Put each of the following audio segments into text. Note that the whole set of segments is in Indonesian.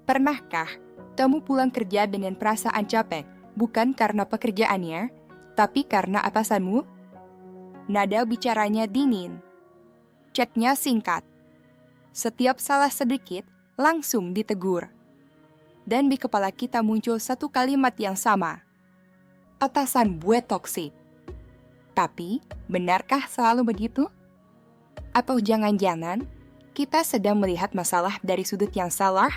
Pernahkah kamu pulang kerja dengan perasaan capek, bukan karena pekerjaannya, tapi karena atasanmu? Nada bicaranya dingin. Chatnya singkat. Setiap salah sedikit, langsung ditegur. Dan di kepala kita muncul satu kalimat yang sama. Atasan gue toksik. Tapi, benarkah selalu begitu? Atau jangan-jangan, kita sedang melihat masalah dari sudut yang salah?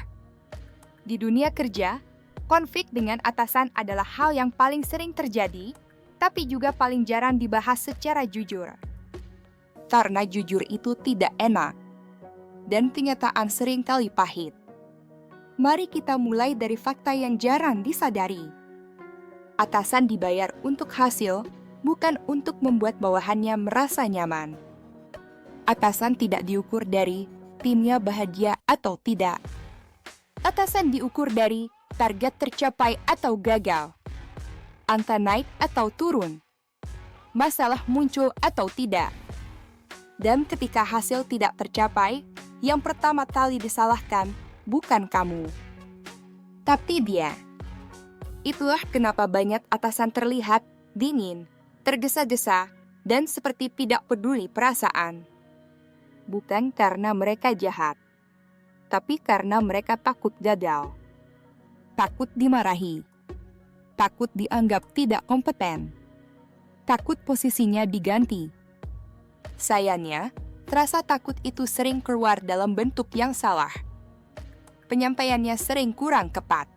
Di dunia kerja, konflik dengan atasan adalah hal yang paling sering terjadi, tapi juga paling jarang dibahas secara jujur. Karena jujur itu tidak enak, dan kenyataan seringkali pahit. Mari kita mulai dari fakta yang jarang disadari. Atasan dibayar untuk hasil, bukan untuk membuat bawahannya merasa nyaman. Atasan tidak diukur dari timnya bahagia atau tidak. Atasan diukur dari target tercapai atau gagal, angka naik atau turun, masalah muncul atau tidak. Dan ketika hasil tidak tercapai, yang pertama kali disalahkan bukan kamu, tapi dia. Itulah kenapa banyak atasan terlihat dingin, tergesa-gesa, dan seperti tidak peduli perasaan. Bukan karena mereka jahat, tapi karena mereka takut gagal. Takut dimarahi. Takut dianggap tidak kompeten. Takut posisinya diganti. Sayangnya, rasa takut itu sering keluar dalam bentuk yang salah. Penyampaiannya sering kurang tepat.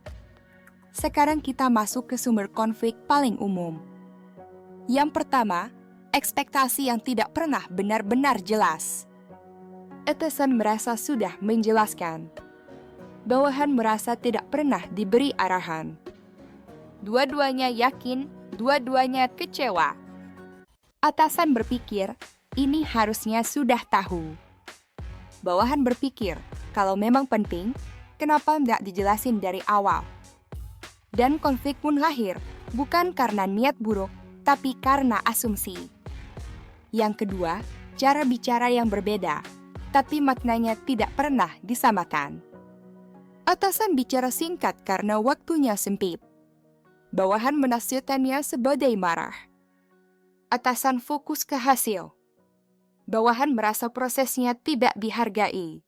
Sekarang kita masuk ke sumber konflik paling umum. Yang pertama, ekspektasi yang tidak pernah benar-benar jelas. Atasan merasa sudah menjelaskan. Bawahan merasa tidak pernah diberi arahan. Dua-duanya yakin, dua-duanya kecewa. Atasan berpikir, ini harusnya sudah tahu. Bawahan berpikir, kalau memang penting, kenapa nggak dijelasin dari awal? Dan konflik pun lahir, bukan karena niat buruk, tapi karena asumsi. Yang kedua, cara bicara yang berbeda, tapi maknanya tidak pernah disamakan. Atasan bicara singkat karena waktunya sempit. Bawahan menafsirkannya sebagai marah. Atasan fokus ke hasil. Bawahan merasa prosesnya tidak dihargai.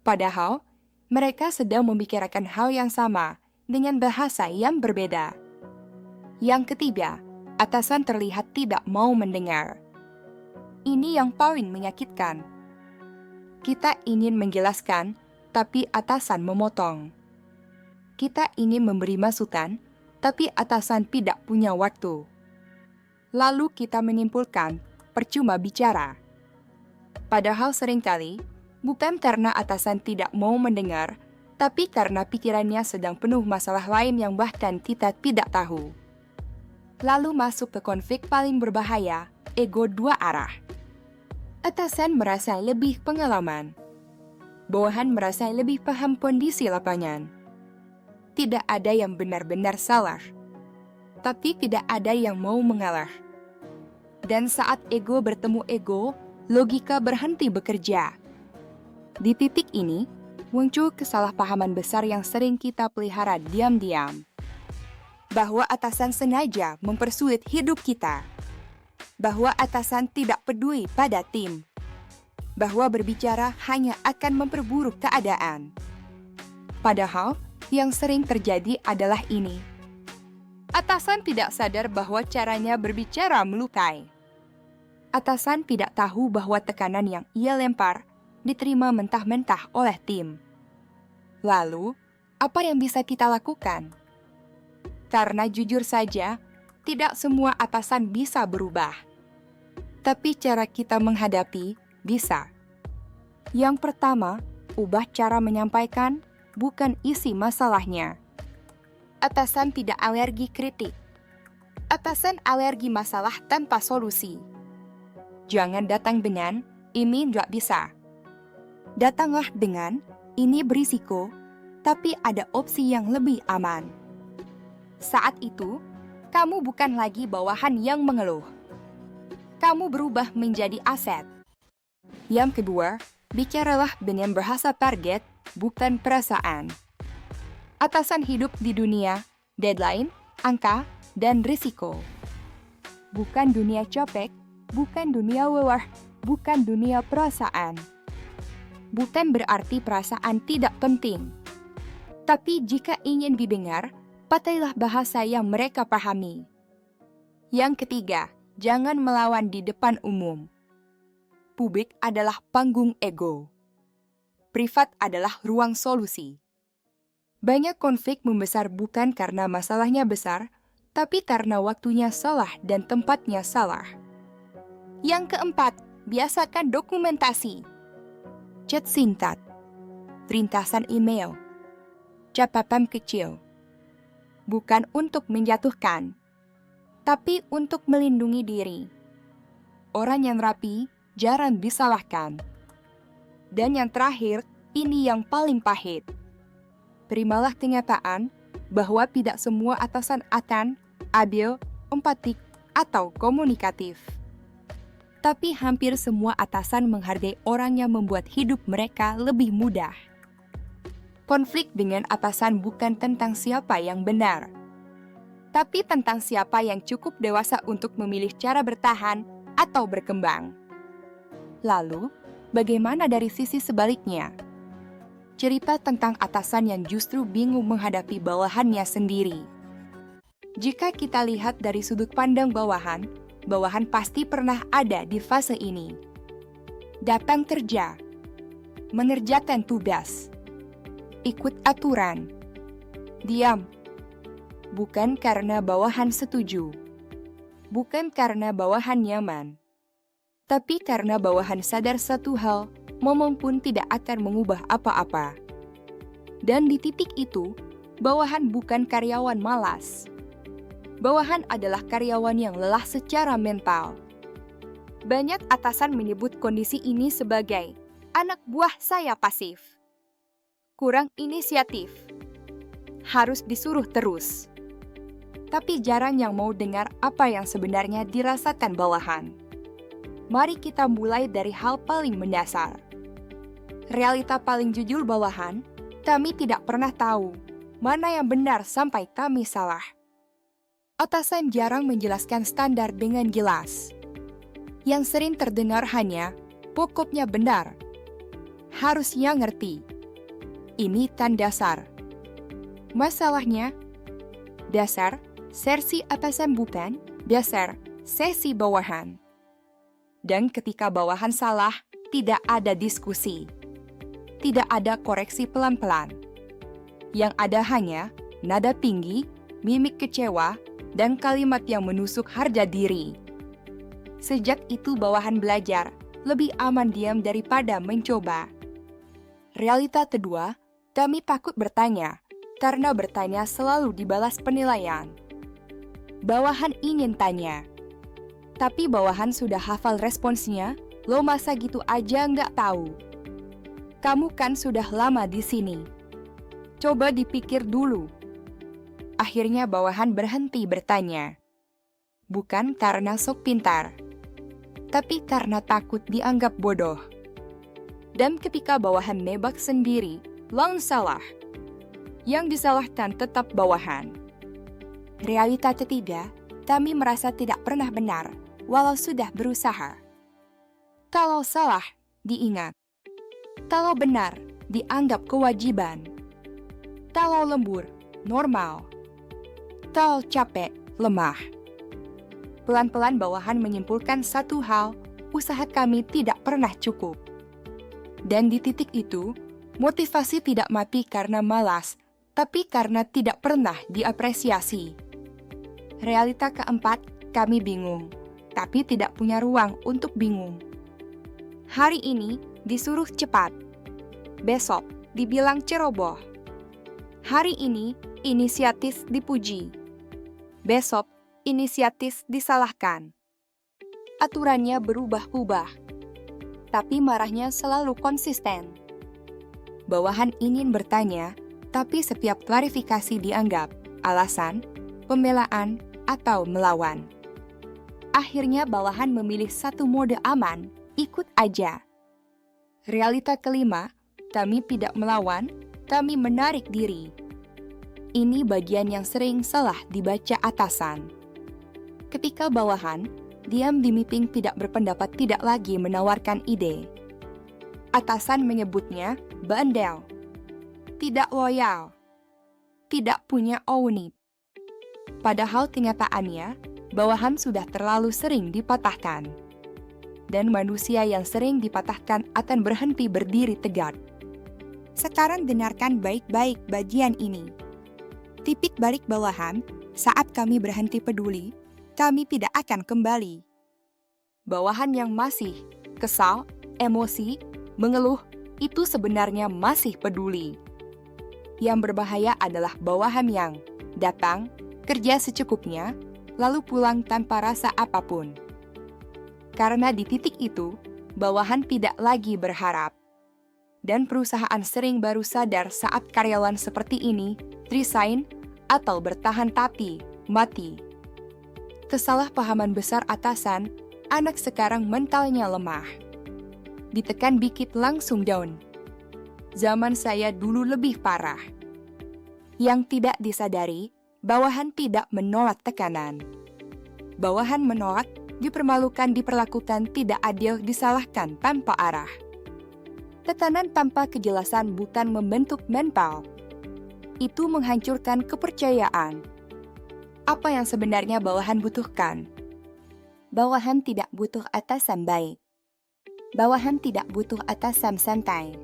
Padahal, mereka sedang membicarakan hal yang sama dengan bahasa yang berbeda. Yang ketiga, atasan terlihat tidak mau mendengar. Ini yang paling menyakitkan. Kita ingin menjelaskan, tapi atasan memotong. Kita ingin memberi masukan, tapi atasan tidak punya waktu. Lalu kita menyimpulkan, percuma bicara. Padahal seringkali, bukan karena atasan tidak mau mendengar, tapi karena pikirannya sedang penuh masalah lain yang bahkan kita tidak tahu. Lalu masuk ke konflik paling berbahaya, ego dua arah. Atasan merasa lebih pengalaman. Bawahan merasa lebih paham kondisi lapangan. Tidak ada yang benar-benar salah, tapi tidak ada yang mau mengalah. Dan saat ego bertemu ego, logika berhenti bekerja. Di titik ini, muncul kesalahpahaman besar yang sering kita pelihara diam-diam. Bahwa atasan sengaja mempersulit hidup kita. Bahwa atasan tidak peduli pada tim. Bahwa berbicara hanya akan memperburuk keadaan. Padahal, yang sering terjadi adalah ini. Atasan tidak sadar bahwa caranya berbicara melukai. Atasan tidak tahu bahwa tekanan yang ia lempar diterima mentah-mentah oleh tim. Lalu, apa yang bisa kita lakukan? Karena jujur saja, tidak semua atasan bisa berubah. Tapi cara kita menghadapi bisa. Yang pertama, ubah cara menyampaikan, bukan isi masalahnya. Atasan tidak alergi kritik. Atasan alergi masalah tanpa solusi. Jangan datang dengan, ini nggak bisa. Datanglah dengan, ini berisiko, tapi ada opsi yang lebih aman. Saat itu, kamu bukan lagi bawahan yang mengeluh. Kamu berubah menjadi aset. Yang kedua, bicaralah dengan bahasa target, bukan perasaan. Atasan hidup di dunia, deadline, angka, dan risiko. Bukan dunia copek, bukan dunia wewer, bukan dunia perasaan. Bukan berarti perasaan tidak penting. Tapi jika ingin didengar, pakailah bahasa yang mereka pahami. Yang ketiga, jangan melawan di depan umum. Publik adalah panggung ego. Privat adalah ruang solusi. Banyak konflik membesar bukan karena masalahnya besar, tapi karena waktunya salah dan tempatnya salah. Yang keempat, biasakan dokumentasi. Chat singkat, ringkasan email, catatan kecil. Bukan untuk menjatuhkan, tapi untuk melindungi diri. Orang yang rapi jarang disalahkan. Dan yang terakhir, ini yang paling pahit. Terimalah kenyataan bahwa tidak semua atasan akan adil, empatik, atau komunikatif. Tapi hampir semua atasan menghargai orang yang membuat hidup mereka lebih mudah. Konflik dengan atasan bukan tentang siapa yang benar, tapi tentang siapa yang cukup dewasa untuk memilih cara bertahan atau berkembang. Lalu, bagaimana dari sisi sebaliknya? Cerita tentang atasan yang justru bingung menghadapi bawahannya sendiri. Jika kita lihat dari sudut pandang bawahan, bawahan pasti pernah ada di fase ini. Datang kerja, mengerjakan tugas, ikut aturan, diam. Bukan karena bawahan setuju, bukan karena bawahan nyaman, tapi karena bawahan sadar satu hal, momong pun tidak akan mengubah apa-apa. Dan di titik itu, bawahan bukan karyawan malas. Bawahan adalah karyawan yang lelah secara mental. Banyak atasan menyebut kondisi ini sebagai anak buah saya pasif, kurang inisiatif, harus disuruh terus. Tapi jarang yang mau dengar apa yang sebenarnya dirasakan bawahan. Mari kita mulai dari hal paling mendasar. Realita paling jujur bawahan, kami tidak pernah tahu mana yang benar sampai kami salah. Atasan jarang menjelaskan standar dengan jelas. Yang sering terdengar hanya, pokoknya benar. Harusnya ngerti. Ini tan dasar. Masalahnya, dasar, sersi atasan bukan, dasar, sesi bawahan. Dan ketika bawahan salah, tidak ada diskusi. Tidak ada koreksi pelan-pelan. Yang ada hanya nada tinggi, mimik kecewa, dan kalimat yang menusuk harga diri. Sejak itu bawahan belajar, lebih aman diam daripada mencoba. Realita kedua, kami takut bertanya, karena bertanya selalu dibalas penilaian. Bawahan ingin tanya, tapi bawahan sudah hafal responsnya, lo masa gitu aja nggak tahu. Kamu kan sudah lama di sini. Coba dipikir dulu. Akhirnya bawahan berhenti bertanya. Bukan karena sok pintar, tapi karena takut dianggap bodoh. Dan ketika bawahan nebak sendiri, lang salah. Yang disalahkan tetap bawahan. Realita ketiga, kami merasa tidak pernah benar, walau sudah berusaha. Kalau salah, diingat. Kalau benar, dianggap kewajiban. Kalau lembur, normal. Kalau capek, lemah. Pelan-pelan bawahan menyimpulkan satu hal, usaha kami tidak pernah cukup. Dan di titik itu, motivasi tidak mati karena malas, tapi karena tidak pernah diapresiasi. Realita keempat, kami bingung, tapi tidak punya ruang untuk bingung. Hari ini disuruh cepat, besok dibilang ceroboh. Hari ini inisiatif dipuji, besok inisiatif disalahkan. Aturannya berubah-ubah, tapi marahnya selalu konsisten. Bawahan ingin bertanya, tapi setiap klarifikasi dianggap alasan, pembelaan, atau melawan. Akhirnya bawahan memilih satu mode aman, ikut aja. Realita kelima, kami tidak melawan, kami menarik diri. Ini bagian yang sering salah dibaca atasan. Ketika bawahan diam di meeting tidak berpendapat, tidak lagi menawarkan ide. Atasan menyebutnya bandel, tidak loyal, tidak punya ownership. Padahal kenyataannya, bawahan sudah terlalu sering dipatahkan. Dan manusia yang sering dipatahkan akan berhenti berdiri tegak. Sekarang dengarkan baik-baik bagian ini. Titik balik bawahan, saat kami berhenti peduli, kami tidak akan kembali. Bawahan yang masih kesal, emosi, mengeluh, itu sebenarnya masih peduli. Yang berbahaya adalah bawahan yang datang, kerja secukupnya, lalu pulang tanpa rasa apapun. Karena di titik itu, bawahan tidak lagi berharap. Dan perusahaan sering baru sadar saat karyawan seperti ini resign atau bertahan tapi mati. Kesalahpahaman besar atasan, anak sekarang mentalnya lemah. Ditekan dikit langsung down. Zaman saya dulu lebih parah. Yang tidak disadari, bawahan tidak menolak tekanan. Bawahan menolak, dipermalukan, diperlakukan, tidak adil, disalahkan tanpa arah. Tekanan tanpa kejelasan bukan membentuk mental. Itu menghancurkan kepercayaan. Apa yang sebenarnya bawahan butuhkan? Bawahan tidak butuh atasan baik. Bawahan tidak butuh atasan santai.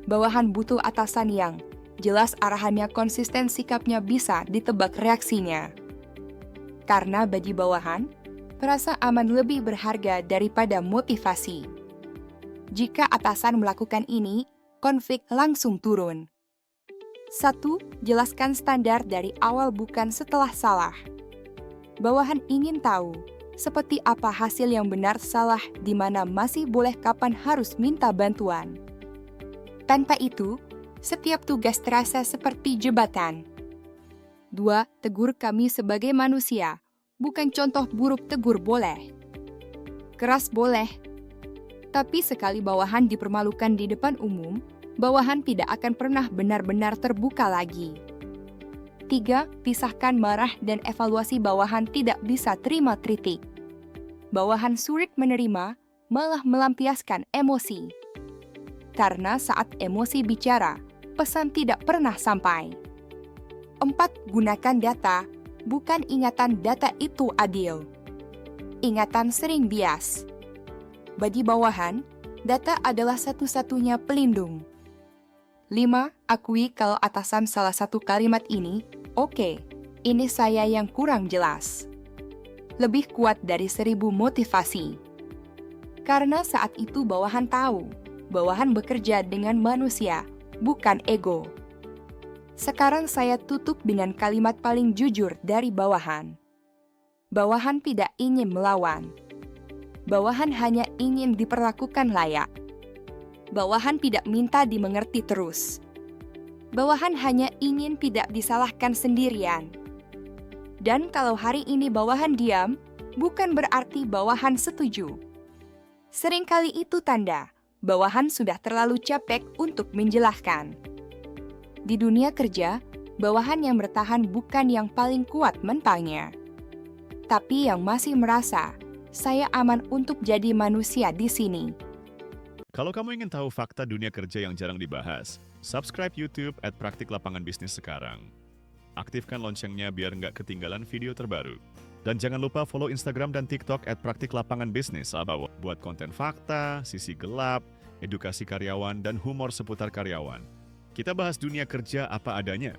Bawahan butuh atasan yang jelas arahannya, konsisten sikapnya, bisa ditebak reaksinya. Karena bagi bawahan, perasa aman lebih berharga daripada motivasi. Jika atasan melakukan ini, konflik langsung turun. 1. Jelaskan standar dari awal bukan setelah salah. Bawahan ingin tahu seperti apa hasil yang benar, salah di mana, masih boleh, kapan harus minta bantuan. Tanpa itu, setiap tugas terasa seperti jebatan. 2. Tegur kami sebagai manusia, bukan contoh buruk. Tegur boleh, keras boleh, tapi sekali bawahan dipermalukan di depan umum, bawahan tidak akan pernah benar-benar terbuka lagi. 3. Pisahkan marah dan evaluasi. Bawahan tidak bisa terima kritik. Bawahan sulit menerima, malah melampiaskan emosi. Karena saat emosi bicara, pesan tidak pernah sampai. 4. Gunakan data, bukan ingatan. Data itu adil. Ingatan sering bias. Bagi bawahan, data adalah satu-satunya pelindung. 5. Akui kalau atasan salah satu kalimat ini, oke, ini saya yang kurang jelas. Lebih kuat dari 1000 motivasi. Karena saat itu bawahan tahu, bawahan bekerja dengan manusia, bukan ego. Sekarang saya tutup dengan kalimat paling jujur dari bawahan. Bawahan tidak ingin melawan. Bawahan hanya ingin diperlakukan layak. Bawahan tidak minta dimengerti terus. Bawahan hanya ingin tidak disalahkan sendirian. Dan kalau hari ini bawahan diam, bukan berarti bawahan setuju. Seringkali itu tanda bawahan sudah terlalu capek untuk menjelaskan. Di dunia kerja, bawahan yang bertahan bukan yang paling kuat mentalnya, tapi yang masih merasa, saya aman untuk jadi manusia di sini. Kalau kamu ingin tahu fakta dunia kerja yang jarang dibahas, subscribe YouTube @Praktik Lapangan Bisnis sekarang. Aktifkan loncengnya biar nggak ketinggalan video terbaru. Dan jangan lupa follow Instagram dan TikTok @Praktik Lapangan Bisnis buat konten fakta, sisi gelap, edukasi karyawan, dan humor seputar karyawan. Kita bahas dunia kerja apa adanya.